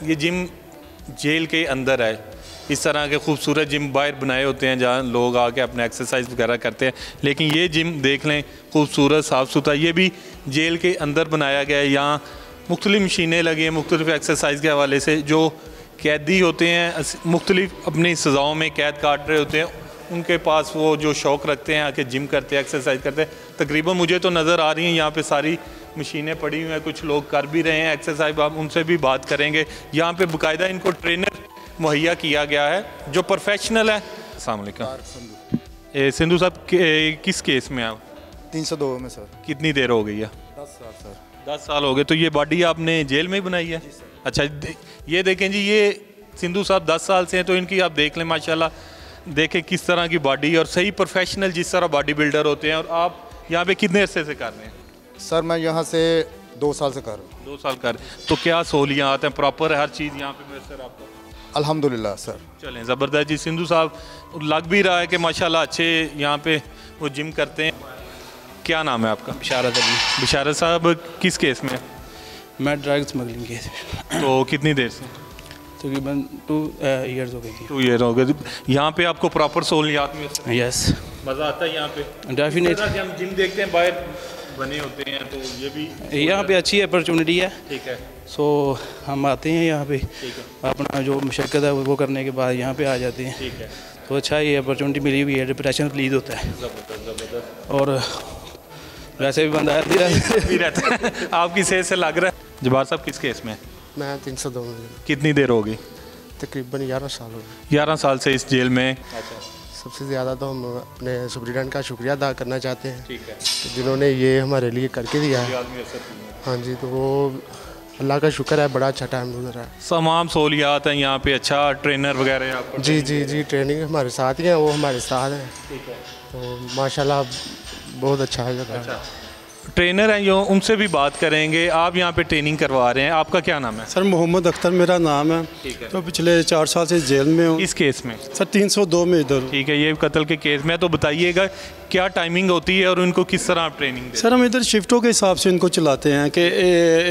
ये gym jail के अंदर है। इस तरह के खूबसूरत जिम बाहर बनाए होते हैं जहाँ लोग आके अपने एक्सरसाइज वगैरह करते हैं, लेकिन ये जिम देख लें खूबसूरत साफ़ सुथरा, ये भी जेल के अंदर बनाया गया है। यहाँ मुख्तलिफ़ मशीनें लगी हैं मुख्तलिफ़ एक्सरसाइज के हवाले से। जो कैदी होते हैं मुख्तलिफ़ अपनी सज़ाओं में कैद काट रहे होते हैं, उनके पास वो जो शौक़ रखते हैं आके जिम करते हैं, एक्सरसाइज करते हैं। तकरीबन मुझे तो नज़र आ रही हैं यहाँ पे सारी मशीनें पड़ी हुई हैं, कुछ लोग कर भी रहे हैं एक्सरसाइज। आप उनसे भी बात करेंगे। यहाँ पे बाकायदा इनको ट्रेनर मुहैया किया गया है जो प्रोफेशनल है। अस्सलाम वालेकुम। सिंधु साहब किस केस में आप? 302 में सर। कितनी देर हो गई है? 10 साल सर। 10 साल हो गए। तो ये बॉडी आपने जेल में ही बनाई है? अच्छा, ये देखें जी, ये सिंधु साहब 10 साल से हैं, तो इनकी आप देख लें माशाल्लाह, देखें किस तरह की बॉडी और सही प्रोफेशनल जिस तरह बॉडी बिल्डर होते हैं। और आप यहाँ पे कितने अरसे से कर रहे हैं? सर मैं यहाँ से 2 साल से कर रहा हूँ। 2 साल कर। तो क्या सहूलियात हैं? प्रॉपर हर चीज़ यहाँ पे मैसर आपको? अल्हम्दुलिल्लाह सर। चलें, ज़बरदस्त जी। सिंधु साहब लग भी रहा है कि माशाल्लाह अच्छे यहाँ पे वो जिम करते हैं। क्या नाम है आपका? बिशारत अली। बिशारत साहब किस केस में? मैं ड्रग स्मगलिंग केस में। तो कितनी देर से? तकरीबन 2 ईयर्स हो गई थी। 2 ईयर हो गए। यहाँ पे आपको प्रॉपर सहूलियात में? यस। मज़ा आता है यहाँ पे? डेफिनेट। हम जिम देखते हैं बाहर बने होते हैं, तो ये भी यहाँ पे अच्छी अपॉर्चुनिटी है। ठीक है। सो हम आते हैं यहाँ पे, ठीक है। अपना जो मुशक्क़त है वो करने के बाद यहाँ पे आ जाते हैं। ठीक है। तो अच्छा ये अपॉर्चुनिटी मिली हुई है, डिप्रेशन रिलीज होता है। ज़बरदस्त। और वैसे भी बंदा भी रहता है। आपकी सेहत से लग रहा है। जब्बार साहब किस केस में? मैं 302 में। कितनी देर हो गई? तकरीबन 11 साल हो गए। 11 साल से इस जेल में। सबसे ज़्यादा तो हम अपने सुप्रीडेंट का शुक्रिया अदा करना चाहते हैं, ठीक है, तो जिन्होंने ये हमारे लिए करके दिया है। हाँ जी, तो वो अल्लाह का शुक्र है, बड़ा अच्छा टाइम गुजरा है। तमाम सहूलियात हैं यहाँ पे, अच्छा ट्रेनर वगैरह आपको? जी जी जी, ट्रेनिंग हमारे साथ ही है, वो हमारे साथ हैं। ठीक है। तो माशाल्लाह बहुत अच्छा है जगह। अच्छा, ट्रेनर हैं जो, उनसे भी बात करेंगे। आप यहाँ पे ट्रेनिंग करवा रहे हैं, आपका क्या नाम है? सर मोहम्मद अख्तर मेरा नाम है। ठीक है। तो पिछले 4 साल से जेल में हूँ। इस केस में? सर 302 में इधर। ठीक है, ये कत्ल के केस में। तो बताइएगा क्या टाइमिंग होती है और उनको किस तरह आप ट्रेनिंग देते हैं? सर हम इधर शिफ्टों के हिसाब से इनको चलाते हैं कि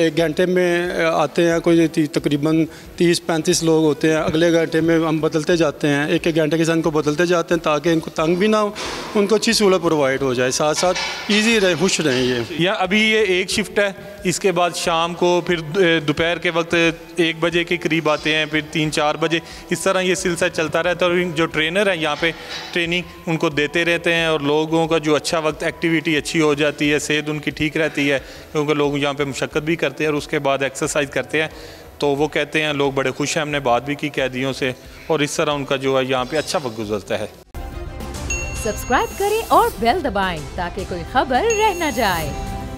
1 घंटे में आते हैं कोई तकरीबन 30-35 लोग होते हैं। अगले घंटे में हम बदलते जाते हैं, 1-1 घंटे के साथ इनको बदलते जाते हैं ताकि इनको तंग भी ना हो, उनको अच्छी सहूलत प्रोवाइड हो जाए, साथ साथ ईजी रहे, खुश रहें। ये अभी ये एक शिफ्ट है, इसके बाद शाम को फिर दोपहर के वक्त 1 बजे के करीब आते हैं, फिर 3-4 बजे, इस तरह ये सिलसिला चलता रहता है। और जो ट्रेनर हैं यहाँ पे ट्रेनिंग उनको देते रहते हैं, और लोगों का जो अच्छा वक्त एक्टिविटी अच्छी हो जाती है, सेहत उनकी ठीक रहती है, क्योंकि लोग यहाँ पे मुशक्क़त भी करते हैं और उसके बाद एक्सरसाइज करते हैं। तो वो कहते हैं लोग बड़े खुश हैं। हमने बात भी की कैदियों से, और इस तरह उनका जो है यहाँ पे अच्छा वक्त गुजरता है। सब्सक्राइब करें और बेल दबाएं ताकि कोई खबर रह न जाए।